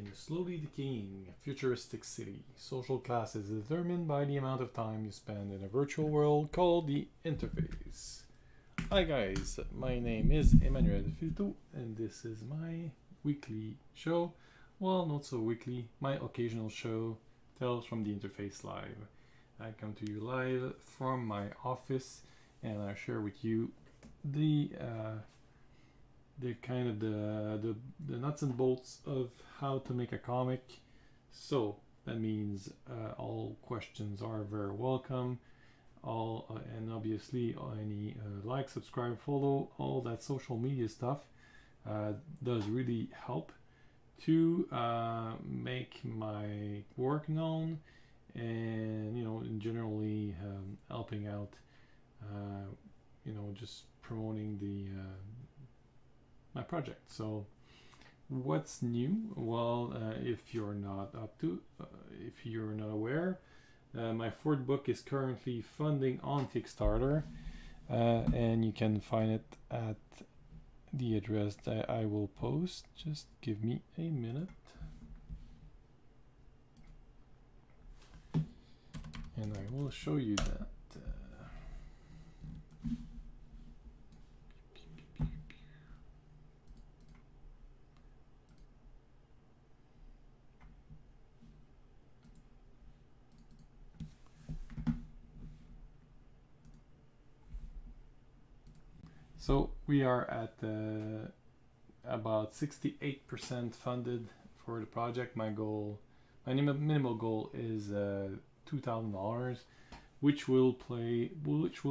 In a slowly decaying, futuristic city, social class is determined by the amount of time you spend in a virtual world called the interface. Hi guys, my name is Emmanuel Filteau, and this is my weekly show. Well, not so weekly, my occasional show, Tales from the Interface Live. I come to you live from my office, and I share with you the kind of the nuts and bolts of how to make a comic. So that means all questions are very welcome. All and obviously any like, subscribe, follow, all that social media stuff does really help to make my work known, and generally helping out, just promoting the my project. So what's new? Well, if you're not aware, my fourth book is currently funding on Kickstarter, and you can find it at the address that I will post. Just give me a minute, and I will show you that. So we are at about 68% funded for the project. My minimal goal is $2,000, which will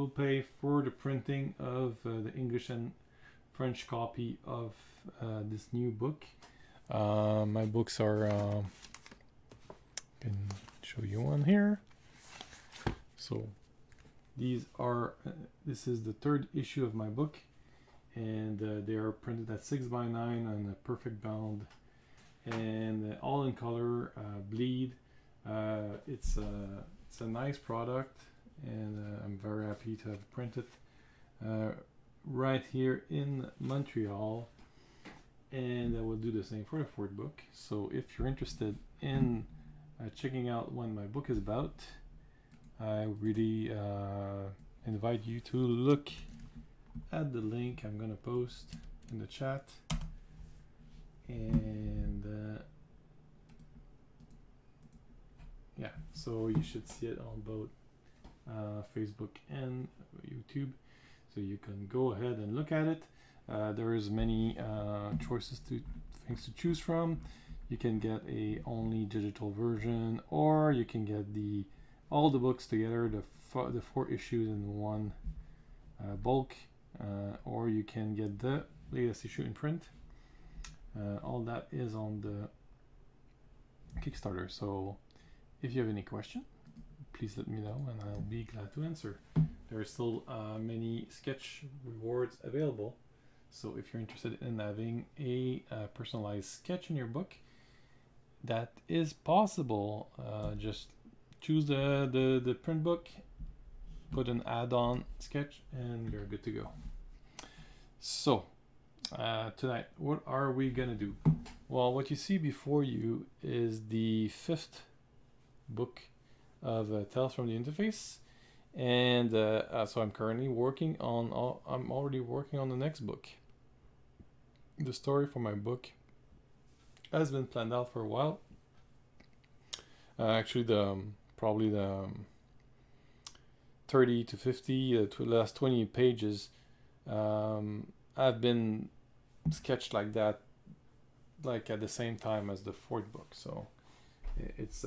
pay for the printing of the English and French copy of this new book. My books are, I can show you one here. So this is the third issue of my book, and they are printed at 6x9 on a perfect bound, and all in color, bleed. It's a nice product, and I'm very happy to have printed right here in Montreal, and I will do the same for the fourth book. So if you're interested in checking out what my book is about, I really invite you to look at the link I'm gonna post in the chat, and yeah, so you should see it on both Facebook and YouTube, so you can go ahead and look at it. There is many things to choose from. You can get a only digital version, or you can get all the books together, the 4 issues in one bulk, or you can get the latest issue in print. All that is on the Kickstarter. So if you have any question, please let me know, and I'll be glad to answer. There are still many sketch rewards available, so if you're interested in having a personalized sketch in your book, that is possible. Just choose the print book, put an add-on sketch, and you're good to go. So tonight, what are we gonna do? Well, what you see before you is the 5th book of Tales from the Interface, and so I'm currently working on. I'm already working on the next book. The story for my book has been planned out for a while. Actually, probably the 30 to 50 to the last 20 pages have been sketched like that, like at the same time as the 4th book. So it's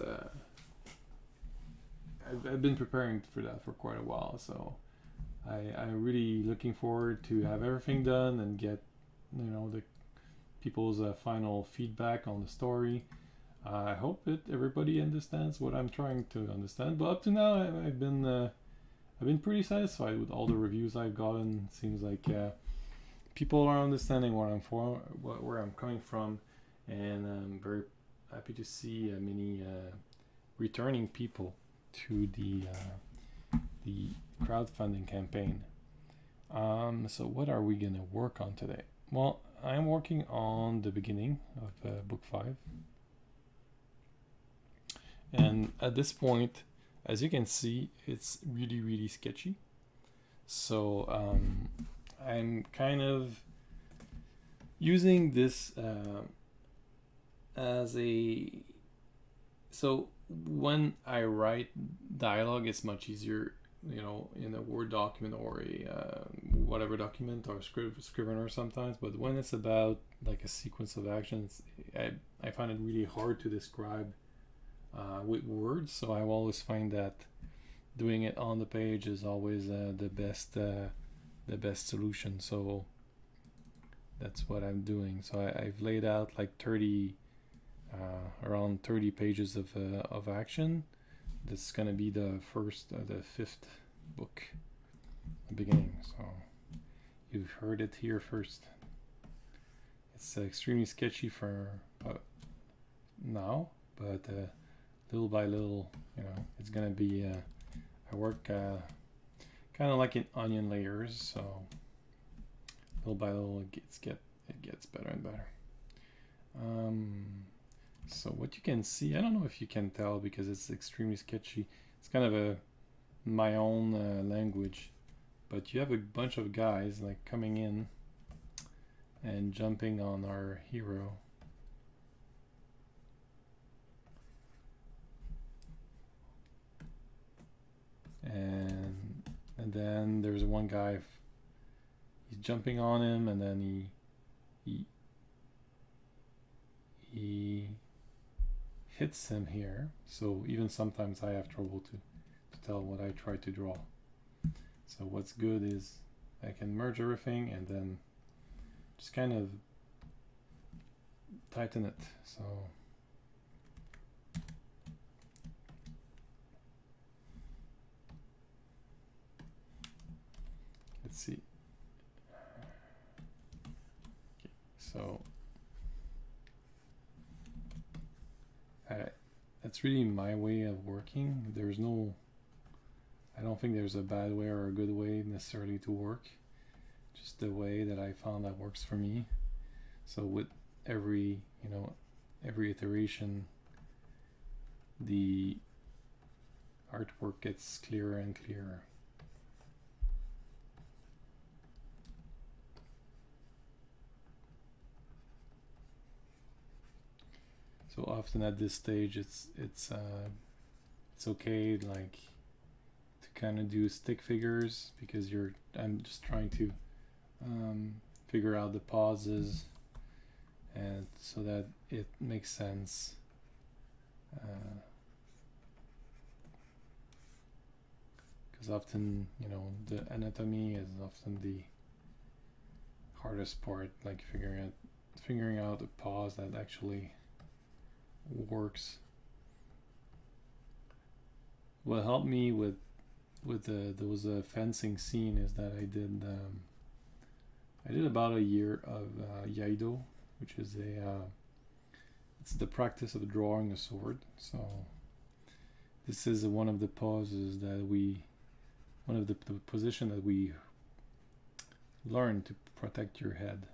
I've been preparing for that for quite a while. So I'm really looking forward to have everything done and get the people's final feedback on the story. I hope that everybody understands what I'm trying to understand. But up to now, I've been pretty satisfied with all the reviews I've gotten. Seems like people are understanding where I'm coming from, and I'm very happy to see many returning people to the crowdfunding campaign. So what are we gonna work on today? Well, I'm working on the beginning of book 5. And at this point, as you can see, it's really sketchy. So I'm kind of using this as a... So when I write dialogue, it's much easier, you know, in a Word document or a whatever document or Scrivener sometimes. But when it's about like a sequence of actions, I find it really hard to describe with words. So I always find that doing it on the page is always the best solution. So that's what I'm doing. So I've laid out like 30 around 30 pages of action. This is gonna be the fifth book, the beginning. So you've heard it here first. It's extremely sketchy for now, but little by little, you know, it's gonna be. I work kind of like in onion layers, so little by little it gets better and better. So what you can see, I don't know if you can tell because it's extremely sketchy. It's kind of my own language, but you have a bunch of guys like coming in and jumping on our hero. And then there's one guy, he's jumping on him, and then he hits him here. So even sometimes I have trouble to tell what I try to draw. So what's good is I can merge everything and then just kind of tighten it. So let's see. Okay, so that's really my way of working. There's no, I don't think there's a bad way or a good way necessarily to work. Just the way that I found that works for me. So with every iteration, the artwork gets clearer and clearer. So often at this stage, it's okay, like, to kind of do stick figures because I'm just trying to figure out the pauses, and so that it makes sense. Because often, you know, the anatomy is often the hardest part, like figuring out a pause that actually works. What helped me with those fencing scene is that I did about a year of Iaido, which is it's the practice of drawing a sword. So this is one of the poses that one of the position that we learn to protect your head.